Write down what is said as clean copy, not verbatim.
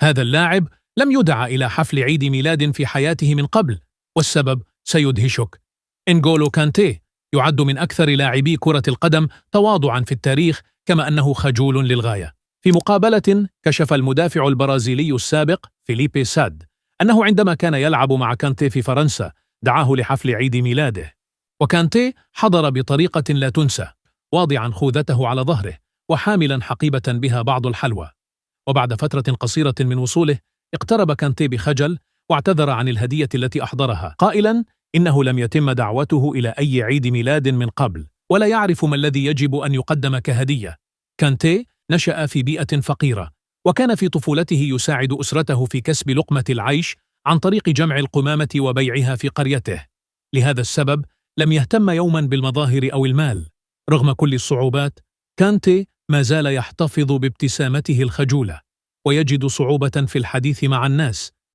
هذا اللاعب لم يدع إلى حفل عيد ميلاد في حياته من قبل، والسبب سيدهشك. إنغولو كانتي يعد من أكثر لاعبي كرة القدم تواضعاً في التاريخ، كما أنه خجول للغاية. في مقابلة كشف المدافع البرازيلي السابق فيليبي ساد أنه عندما كان يلعب مع كانتي في فرنسا دعاه لحفل عيد ميلاده، وكانتي حضر بطريقة لا تنسى، واضعاً خوذته على ظهره وحاملاً حقيبة بها بعض الحلوى. وبعد فترة قصيرة من وصوله اقترب كانتي بخجل واعتذر عن الهدية التي أحضرها، قائلاً إنه لم يتم دعوته إلى أي عيد ميلاد من قبل ولا يعرف ما الذي يجب أن يقدم كهدية. كانتي نشأ في بيئة فقيرة، وكان في طفولته يساعد أسرته في كسب لقمة العيش عن طريق جمع القمامة وبيعها في قريته. لهذا السبب لم يهتم يوما بالمظاهر أو المال. رغم كل الصعوبات، كانتي ما زال يحتفظ بابتسامته الخجولة، ويجد صعوبة في الحديث مع الناس